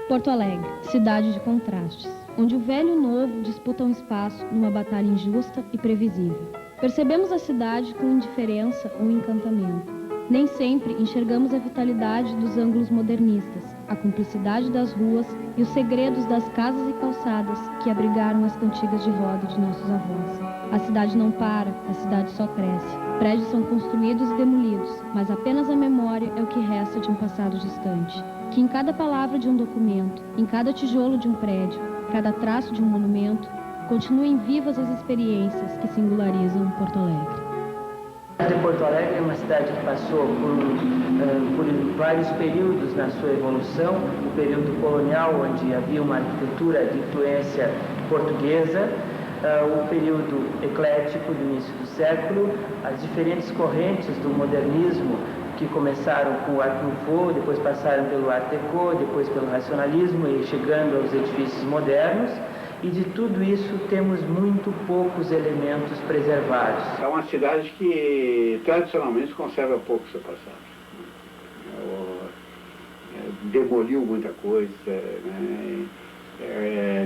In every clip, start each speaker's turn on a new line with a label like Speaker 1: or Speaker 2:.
Speaker 1: Porto Alegre, cidade de contrastes, onde o velho e o novo disputam espaço numa batalha injusta e previsível. Percebemos a cidade com indiferença ou encantamento. Nem sempre enxergamos a vitalidade dos ângulos modernistas, a cumplicidade das ruas e os segredos das casas e calçadas que abrigaram as cantigas de roda de nossos avós. A cidade não para, a cidade só cresce. Prédios são construídos e demolidos, mas apenas a memória é o que resta de um passado distante. Que em cada palavra de um documento, em cada tijolo de um prédio, cada traço de um monumento, continuem vivas as experiências que singularizam Porto Alegre.
Speaker 2: A cidade de Porto Alegre é uma cidade que passou por vários períodos na sua evolução. O período colonial, onde havia uma arquitetura de influência portuguesa, o período eclético do início do século, as diferentes correntes do modernismo que começaram com o Art Nouveau, depois passaram pelo Art Deco, depois pelo racionalismo e chegando aos edifícios modernos. E de tudo isso temos muito poucos elementos preservados.
Speaker 3: É uma cidade que tradicionalmente conserva pouco seu passado. Demoliu muita coisa, né?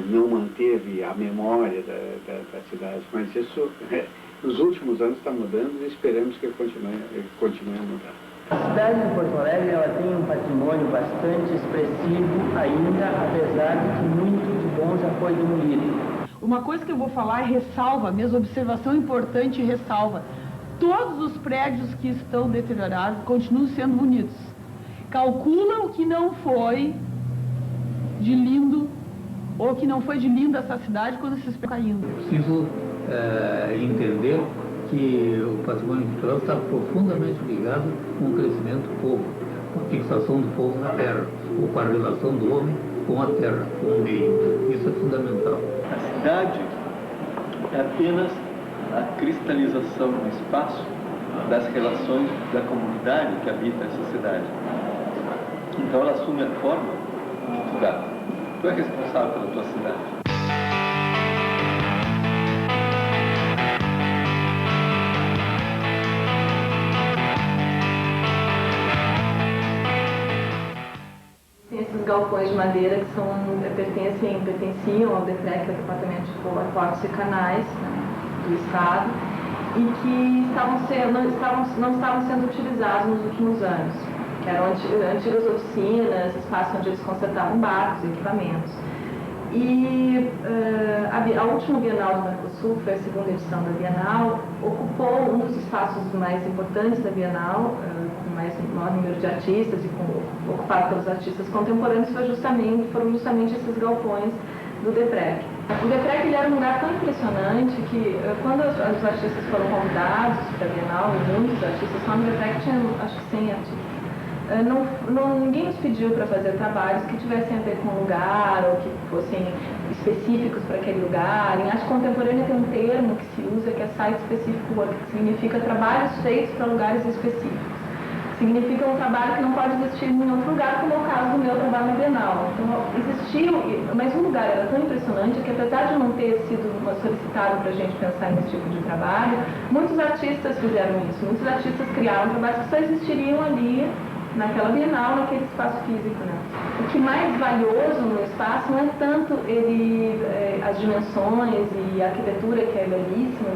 Speaker 3: Não manteve a memória da cidade, mas isso nos últimos anos está mudando e esperamos que continue a mudar.
Speaker 2: A cidade de Porto Alegre ela tem um patrimônio bastante expressivo ainda, apesar de que muito de bom já foi demolido.
Speaker 4: Uma coisa que eu vou falar é ressalva, mesmo observação importante ressalva. Todos os prédios que estão deteriorados continuam sendo bonitos. Calcula o que não foi de lindo, ou que não foi de linda essa cidade quando esses prédios caindo.
Speaker 5: É preciso entender que o patrimônio cultural está profundamente ligado com o crescimento do povo, com a fixação do povo na terra, ou com a relação do homem com a terra, com o meio. Isso é fundamental.
Speaker 6: A cidade é apenas a cristalização no espaço das relações da comunidade que habita essa cidade. Então ela assume a forma que tu dá. Tu é responsável pela tua cidade.
Speaker 7: Galpões de madeira que pertenciam ao DEPREC, que é o Departamento de Portos e Canais, né, do Estado, e que não estavam sendo utilizados nos últimos anos, que eram antigas oficinas, espaços onde eles consertavam barcos e equipamentos. E a última Bienal do Mercosul, que foi a segunda edição da Bienal, ocupou um dos espaços mais importantes da Bienal, com maior número de artistas e ocupado pelos artistas contemporâneos, foram justamente esses galpões do DEPREC. O DEPREC ele era um lugar tão impressionante que quando os artistas foram convidados para a Bienal, muitos artistas, só no DEPREC tinha acho que 100 artistas. Ninguém nos pediu para fazer trabalhos que tivessem a ver com o lugar ou que fossem específicos para aquele lugar. Em arte contemporânea tem um termo que se usa que é site-specific work, que significa trabalhos feitos para lugares específicos. Significa um trabalho que não pode existir em outro lugar, como é o caso do meu trabalho na Bienal. Então, existiu, mas o lugar era tão impressionante que, apesar de não ter sido solicitado para a gente pensar nesse tipo de trabalho, muitos artistas fizeram isso. Muitos artistas criaram trabalhos que só existiriam ali, naquela Bienal, naquele espaço físico, né? O que mais valioso no espaço não é tanto as dimensões e a arquitetura, que é belíssima,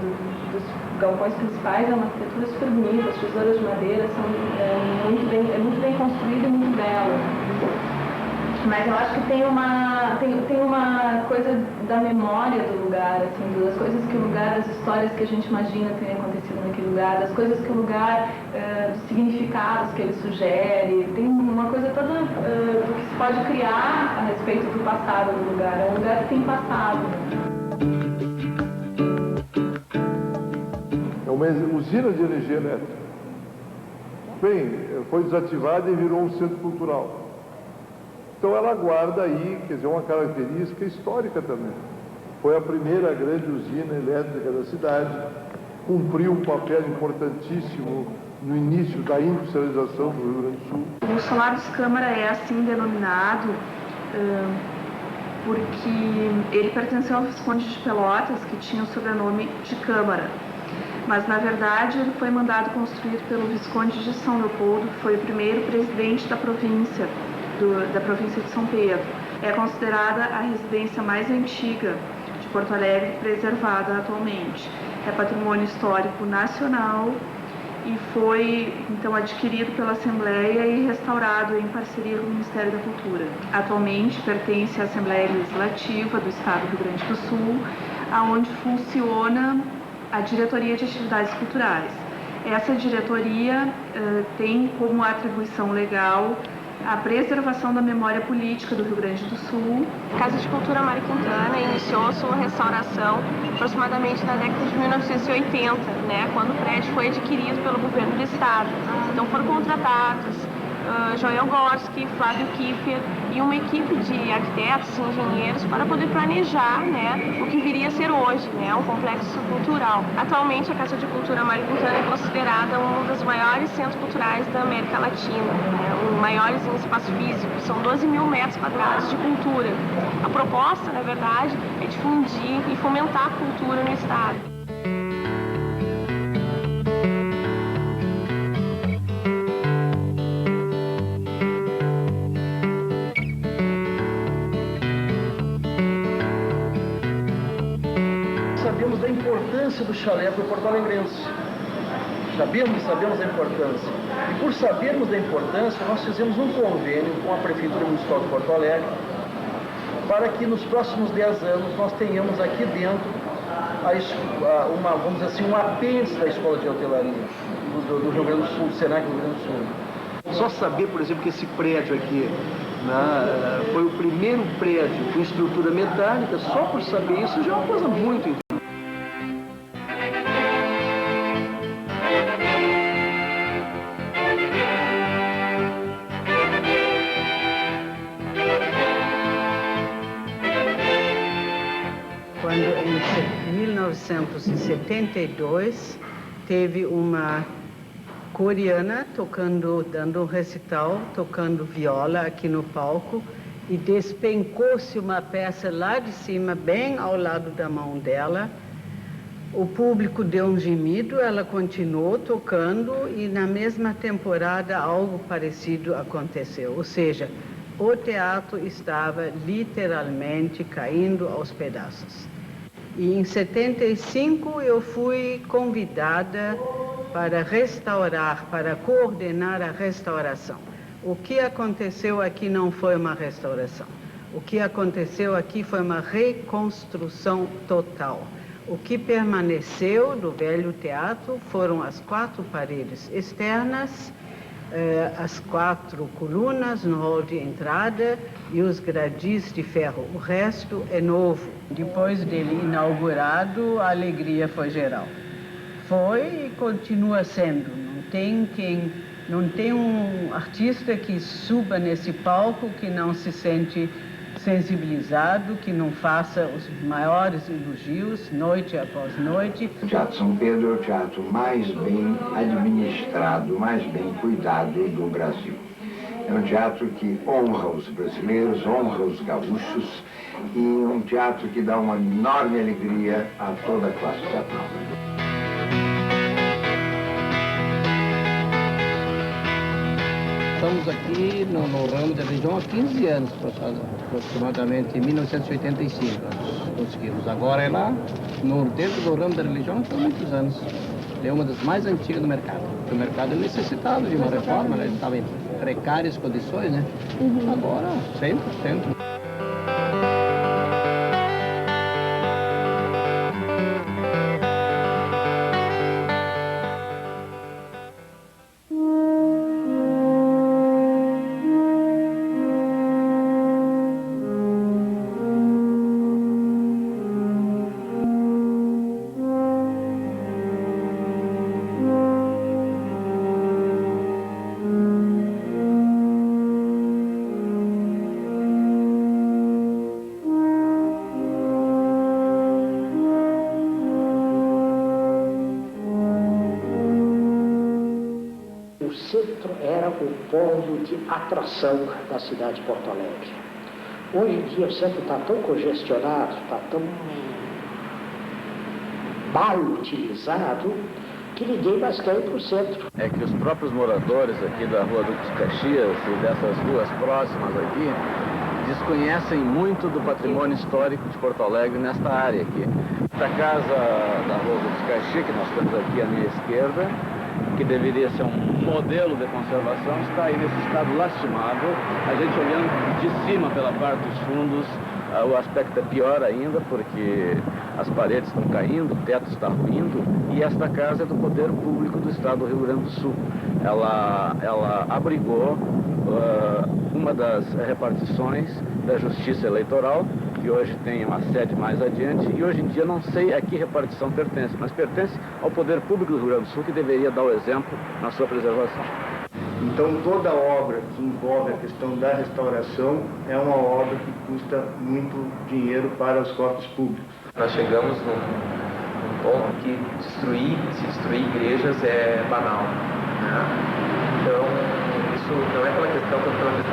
Speaker 7: dos galpões principais, é uma arquitetura super bonita, as tesouras de madeira são muito bem construída e muito bela. Mas eu acho que tem uma coisa da memória do lugar, assim, das coisas que o lugar, das histórias que a gente imagina terem acontecido naquele lugar, das coisas que o lugar, dos significados que ele sugere. Tem uma coisa toda do que se pode criar a respeito do passado do lugar. É um lugar que tem passado.
Speaker 8: É uma usina de energia elétrica. Bem, foi desativada e virou um centro cultural. Então ela guarda aí, quer dizer, uma característica histórica também. Foi a primeira grande usina elétrica da cidade, cumpriu um papel importantíssimo no início da industrialização do Rio Grande do Sul.
Speaker 7: O Solar dos Câmara é assim denominado porque ele pertenceu ao Visconde de Pelotas, que tinha o sobrenome de Câmara. Mas, na verdade, ele foi mandado construir pelo Visconde de São Leopoldo, que foi o primeiro presidente da província de São Pedro. É considerada a residência mais antiga de Porto Alegre preservada atualmente. É patrimônio histórico nacional e foi, então, adquirido pela Assembleia e restaurado em parceria com o Ministério da Cultura. Atualmente pertence à Assembleia Legislativa do Estado do Rio Grande do Sul, onde funciona a Diretoria de Atividades Culturais. Essa diretoria tem como atribuição legal a preservação da memória política do Rio Grande do Sul.
Speaker 9: A Casa de Cultura Mário Quintana iniciou sua restauração aproximadamente na década de 1980, quando o prédio foi adquirido pelo governo do estado. Então foram contratados Joel Gorski, Flávio Kiefer e uma equipe de arquitetos e engenheiros para poder planejar o que viria a ser hoje, um complexo cultural. Atualmente, a Casa de Cultura Mário Quintana é considerada um dos maiores centros culturais da América Latina, os maiores em espaço físico, são 12 mil metros quadrados de cultura. A proposta, na verdade, é difundir e fomentar a cultura no estado.
Speaker 10: Sabemos da importância do chalé para o porto-alegrense. Sabemos da importância. E por sabermos da importância, nós fizemos um convênio com a Prefeitura Municipal de Porto Alegre para que nos próximos 10 anos nós tenhamos aqui dentro vamos dizer assim, um apêndice da Escola de Hotelaria do Rio Grande do Sul, do Senac do Rio Grande do Sul. Só saber, por exemplo, que esse prédio aqui foi o primeiro prédio com estrutura metálica, só por saber isso já é uma coisa muito interessante.
Speaker 11: Quando em 1972 teve uma coreana dando um recital, tocando viola aqui no palco, e despencou-se uma peça lá de cima, bem ao lado da mão dela. O público deu um gemido, ela continuou tocando e na mesma temporada algo parecido aconteceu. Ou seja, o teatro estava literalmente caindo aos pedaços. E em 75 eu fui convidada para restaurar, para coordenar a restauração. O que aconteceu aqui não foi uma restauração. O que aconteceu aqui foi uma reconstrução total. O que permaneceu do velho teatro foram as 4 paredes externas, as 4 colunas no hall de entrada e os gradis de ferro. O resto é novo. Depois dele inaugurado, a alegria foi geral. Foi e continua sendo. Não tem um artista que suba nesse palco que não se sente sensibilizado, que não faça os maiores elogios, noite após noite.
Speaker 12: O Teatro São Pedro é o teatro mais bem administrado, mais bem cuidado do Brasil. É um teatro que honra os brasileiros, honra os gaúchos, e um teatro que dá uma enorme alegria a toda a classe teatral.
Speaker 13: Estamos aqui no ramo da religião há 15 anos, aproximadamente em 1985 conseguimos. Agora é lá, dentro do ramo da religião, há muitos anos. É uma das mais antigas do mercado. O mercado é necessitado de uma reforma, ele estava em precárias condições, Agora, 100%.
Speaker 14: Era o polo de atração da cidade de Porto Alegre. Hoje em dia o centro está tão congestionado, está tão mal utilizado, que ninguém mais quer ir para o centro.
Speaker 15: É que os próprios moradores aqui da Rua Duque de Caxias e dessas ruas próximas aqui desconhecem muito do patrimônio histórico de Porto Alegre nesta área aqui. Esta casa da Rua dos Caxias, que nós temos aqui à minha esquerda, que deveria ser um modelo de conservação, está aí nesse estado lastimável. A gente olhando de cima pela parte dos fundos, o aspecto é pior ainda, porque as paredes estão caindo, o teto está ruindo, e esta casa é do Poder Público do Estado do Rio Grande do Sul. Ela abrigou uma das repartições da Justiça Eleitoral, que hoje tem uma sede mais adiante, e hoje em dia não sei a que repartição pertence, mas pertence ao Poder Público do Rio Grande do Sul, que deveria dar o exemplo na sua preservação.
Speaker 16: Então, toda obra que envolve a questão da restauração é uma obra que custa muito dinheiro para os cofres públicos.
Speaker 17: Nós chegamos num ponto que se destruir igrejas é banal, né? Então, isso não é pela questão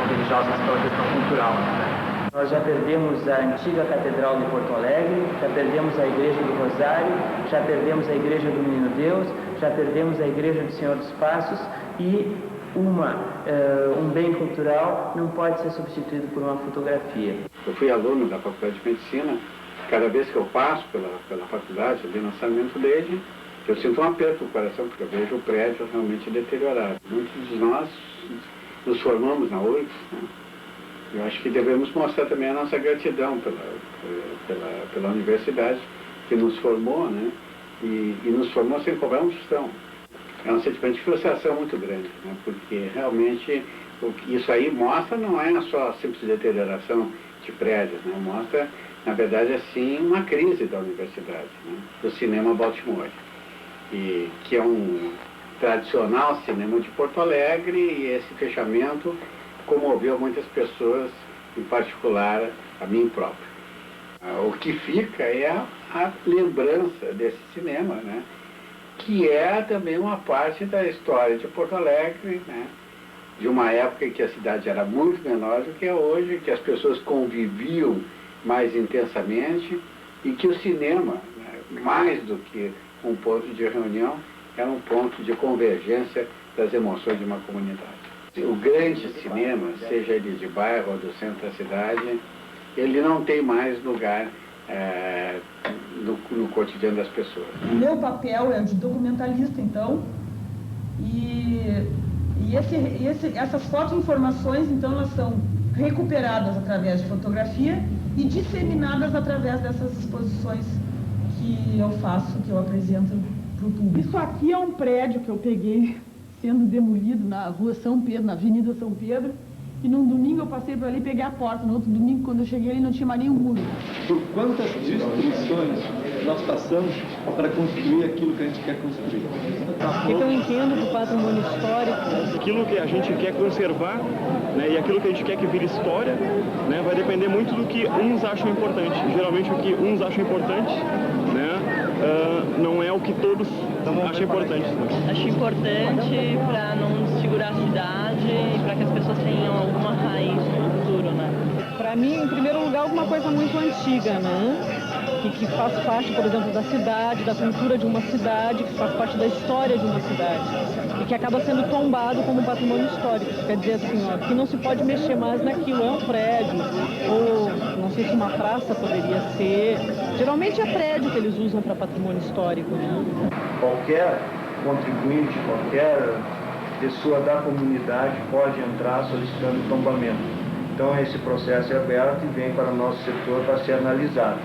Speaker 17: religiosa, mas pela questão cultural, né?
Speaker 2: Nós já perdemos a antiga Catedral de Porto Alegre, já perdemos a Igreja do Rosário, já perdemos a Igreja do Menino Deus, já perdemos a Igreja do Senhor dos Passos, e um bem cultural não pode ser substituído por uma fotografia.
Speaker 3: Eu fui aluno da Faculdade de Medicina. Cada vez que eu passo pela faculdade, ali no lançamento dele, eu sinto um aperto no coração, porque eu vejo o prédio realmente deteriorado. Muitos de nós nos formamos na URGS, né? Eu acho que devemos mostrar também a nossa gratidão pela universidade que nos formou, né? E nos formou sem cobrar um tostão. É um sentimento de frustração muito grande, né? Porque realmente o que isso aí mostra não é só a simples deterioração de prédios, né? Mostra, na verdade, assim, uma crise da universidade, né? Do cinema Baltimore, que é um tradicional cinema de Porto Alegre, e esse fechamento comoveu muitas pessoas, em particular a mim próprio. O que fica é a lembrança desse cinema, né? Que é também uma parte da história de Porto Alegre, né? De uma época em que a cidade era muito menor do que é hoje, que as pessoas conviviam mais intensamente, e que o cinema, né, mais do que um ponto de reunião, era um ponto de convergência das emoções de uma comunidade. O grande cinema, seja ele de bairro ou do centro da cidade, ele não tem mais lugar no cotidiano das pessoas.
Speaker 4: O meu papel é de documentalista, então, essas fotos e informações, então, elas são recuperadas através de fotografia e disseminadas através dessas exposições que eu faço, que eu apresento para o público. Isso aqui é um prédio que eu peguei sendo demolido na rua São Pedro, na Avenida São Pedro, e num domingo eu passei por ali e peguei a porta. No outro domingo, quando eu cheguei ali, não tinha mais nenhum muro.
Speaker 6: Por quantas destruições nós passamos para construir aquilo que a gente quer construir?
Speaker 18: O que eu entendo do patrimônio histórico?
Speaker 19: Aquilo que a gente quer conservar, né, e aquilo que a gente quer que vire história, né, vai depender muito do que uns acham importante. Geralmente o que uns acham importante, né, não é o que todos acham importante.
Speaker 18: Acho importante para não desfigurar a cidade e para que as pessoas tenham alguma raiz no futuro, né? Para mim, em primeiro lugar, alguma coisa muito antiga, né? Que faz parte, por exemplo, da cidade, da cultura de uma cidade, que faz parte da história de uma cidade e que acaba sendo tombado como patrimônio histórico. Isso quer dizer assim, ó, que não se pode mexer mais naquilo, é um prédio, ou não sei se uma praça poderia ser. Geralmente é prédio que eles usam para patrimônio histórico, né?
Speaker 16: Qualquer contribuinte, qualquer pessoa da comunidade pode entrar solicitando tombamento. Então esse processo é aberto e vem para o nosso setor para ser analisado.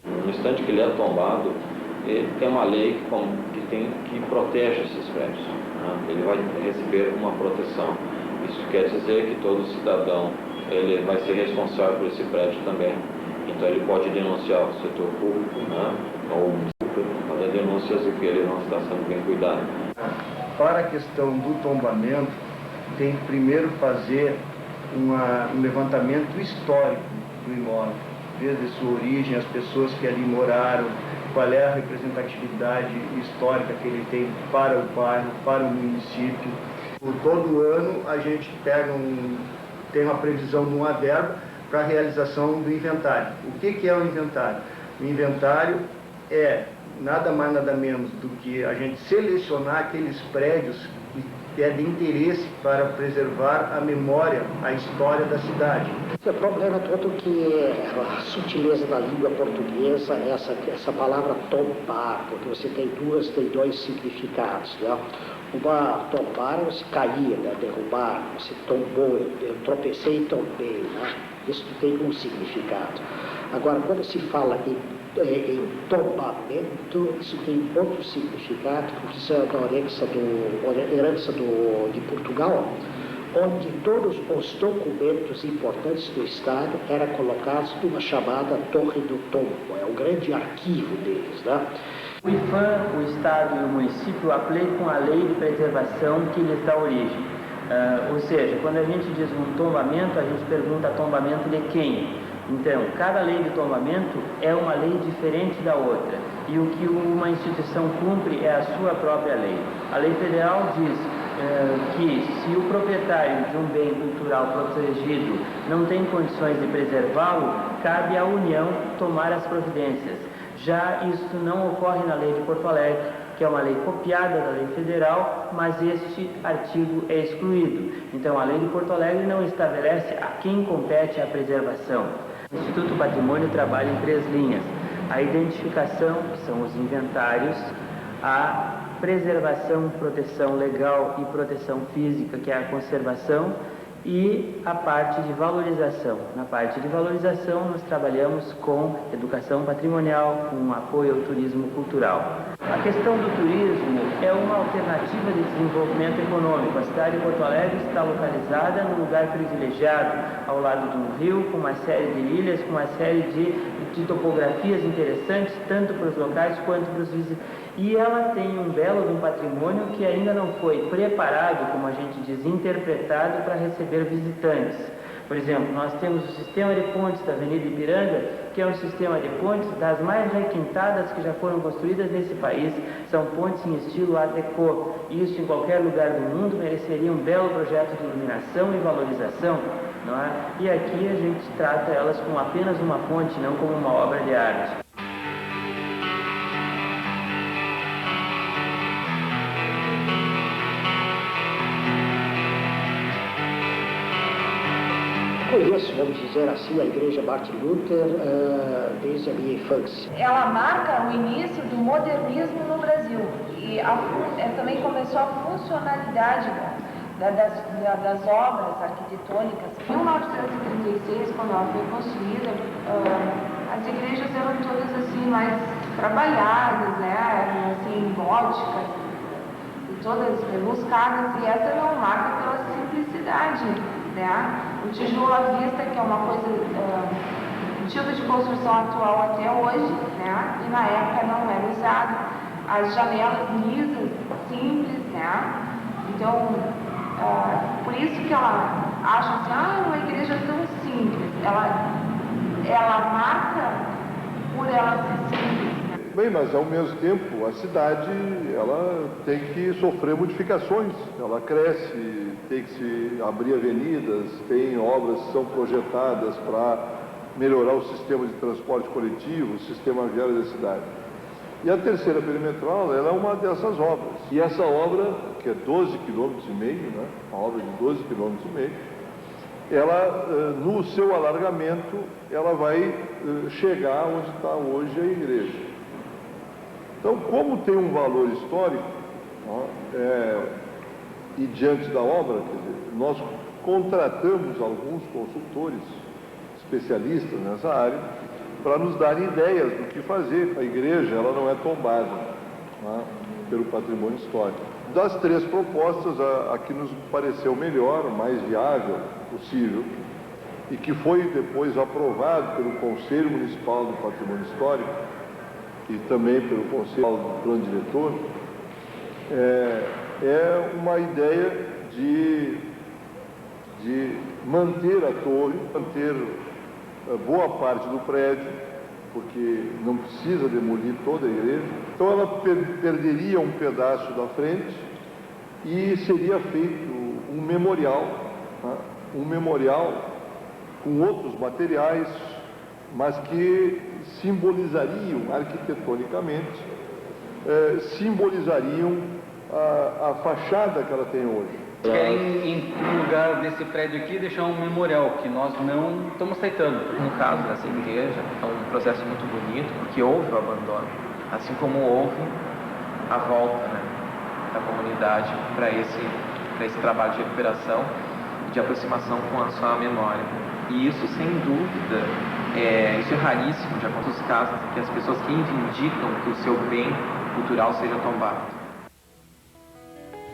Speaker 20: No instante que ele é tombado, tem uma lei que protege esses prédios, né? Ele vai receber uma proteção. Isso quer dizer que todo cidadão ele vai ser responsável por esse prédio também. Então ele pode denunciar o setor público, né? Ou fazer denúncias de que ele não está sendo bem cuidado.
Speaker 16: Para a questão do tombamento, tem que primeiro fazer um levantamento histórico do imóvel, desde sua origem, as pessoas que ali moraram, qual é a representatividade histórica que ele tem para o bairro, para o município. Por todo ano a gente tem uma previsão de uma verba para a realização do inventário. O que é o inventário? O inventário é nada mais nada menos do que a gente selecionar aqueles prédios que que é de interesse para preservar a memória, a história da cidade.
Speaker 14: O problema todo que a sutileza da língua portuguesa, essa palavra tombar, porque você tem dois significados, né? Uma tombar, você caía, né? Derrubar, você tombou, eu tropecei e tombei, né? Isso tem um significado. Agora, quando se fala em tombamento, isso tem outro significado, porque isso é da herança de Portugal, onde todos os documentos importantes do Estado eram colocados numa chamada Torre do Tombo, é o grande arquivo deles, né?
Speaker 2: O IFAM, o Estado e o município aplicam a lei de preservação que lhes dá origem. Ou seja, quando a gente diz um tombamento, a gente pergunta tombamento de quem? Então, cada lei de tombamento é uma lei diferente da outra. E o que uma instituição cumpre é a sua própria lei. A lei federal diz que se o proprietário de um bem cultural protegido não tem condições de preservá-lo, cabe à União tomar as providências. Já isso não ocorre na lei de Porto Alegre, que é uma lei copiada da lei federal, mas este artigo é excluído. Então, a lei de Porto Alegre não estabelece a quem compete a preservação. O Instituto Patrimônio trabalha em 3 linhas: a identificação, que são os inventários, a preservação, proteção legal e proteção física, que é a conservação, e a parte de valorização. Na parte de valorização, nós trabalhamos com educação patrimonial, com apoio ao turismo cultural. A questão do turismo é uma alternativa de desenvolvimento econômico. A cidade de Porto Alegre está localizada num lugar privilegiado, ao lado de um rio, com uma série de ilhas, com uma série de topografias interessantes, tanto para os locais quanto para os visitantes. E ela tem um belo patrimônio que ainda não foi preparado, como a gente diz, interpretado para receber visitantes. Por exemplo, nós temos o sistema de pontes da Avenida Ipiranga, que é um sistema de pontes das mais requintadas que já foram construídas nesse país. São pontes em estilo Art Deco. Isso em qualquer lugar do mundo mereceria um belo projeto de iluminação e valorização, não é? E aqui a gente trata elas como apenas uma ponte, não como uma obra de arte.
Speaker 14: Conheço, vamos dizer assim, a Igreja Martin Luther desde a minha infância.
Speaker 21: Ela marca o início do modernismo no Brasil e também começou a funcionalidade das obras arquitetônicas. Em 1936, quando ela foi construída, as igrejas eram todas assim mais trabalhadas, né? Eram assim góticas, e todas rebuscadas, e essa não marca pela simplicidade, né? O tijolo à vista, que é uma coisa, um tipo de construção atual até hoje, né? E na época não era usado. As janelas lisas, simples, né? Então, por isso que ela acha assim, uma igreja tão simples. Ela marca por ela ser simples.
Speaker 8: Bem, mas ao mesmo tempo a cidade ela tem que sofrer modificações, ela cresce, tem que se abrir avenidas, tem obras que são projetadas para melhorar o sistema de transporte coletivo, o sistema viário da cidade. E a terceira perimetral, ela é uma dessas obras. E essa obra, que é 12,5 km, né, uma obra de 12,5 km, ela, no seu alargamento, ela vai chegar onde está hoje a igreja. Então, como tem um valor histórico, e diante da obra, quer dizer, nós contratamos alguns consultores, especialistas nessa área, para nos darem ideias do que fazer. A igreja, ela não é tombada pelo patrimônio histórico. Das 3 propostas, a que nos pareceu melhor, mais viável possível, e que foi depois aprovado pelo Conselho Municipal do Patrimônio Histórico, e também pelo Conselho do Plano Diretor, é uma ideia de manter a torre, manter boa parte do prédio, porque não precisa demolir toda a igreja. Então ela perderia um pedaço da frente e seria feito um memorial com outros materiais, mas que simbolizariam arquitetonicamente, simbolizariam a fachada que ela tem hoje.
Speaker 1: Querem, em lugar desse prédio aqui, deixar um memorial, que nós não estamos aceitando.
Speaker 17: No caso dessa igreja, é um processo muito bonito, porque houve o abandono, assim como houve a volta, né, da comunidade para esse trabalho de recuperação e de aproximação com a sua memória. E isso, sem dúvida, isso é raríssimo. Já conta os casos em que as pessoas reivindicam que o seu bem cultural seja tombado.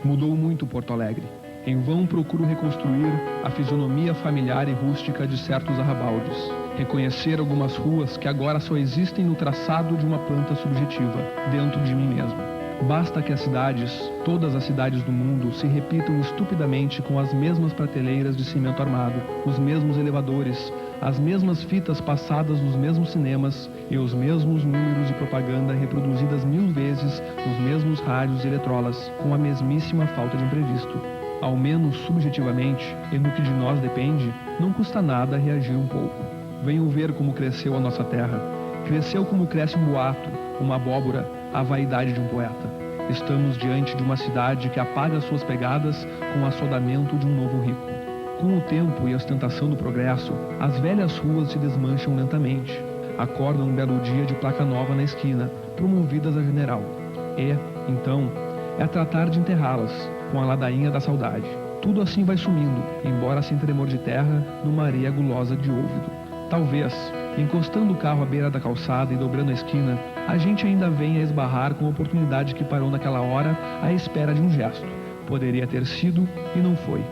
Speaker 22: Mudou muito Porto Alegre. Em vão procuro reconstruir a fisionomia familiar e rústica de certos arrabaldes. Reconhecer algumas ruas que agora só existem no traçado de uma planta subjetiva, dentro de mim mesmo. Basta que as cidades, todas as cidades do mundo, se repitam estupidamente com as mesmas prateleiras de cimento armado, os mesmos elevadores, as mesmas fitas passadas nos mesmos cinemas e os mesmos números de propaganda reproduzidas 1000 vezes nos mesmos rádios e eletrolas, com a mesmíssima falta de imprevisto. Ao menos subjetivamente, e no que de nós depende, não custa nada reagir um pouco. Venham ver como cresceu a nossa terra. Cresceu como cresce um boato, uma abóbora, a vaidade de um poeta. Estamos diante de uma cidade que apaga suas pegadas com o assodamento de um novo rico. Com o tempo e a ostentação do progresso, as velhas ruas se desmancham lentamente. Acordam um belo dia de placa nova na esquina, promovidas a general. E, então, é tratar de enterrá-las, com a ladainha da saudade. Tudo assim vai sumindo, embora sem tremor de terra, numa areia gulosa de ouvido. Talvez, encostando o carro à beira da calçada e dobrando a esquina, a gente ainda venha a esbarrar com a oportunidade que parou naquela hora à espera de um gesto. Poderia ter sido e não foi.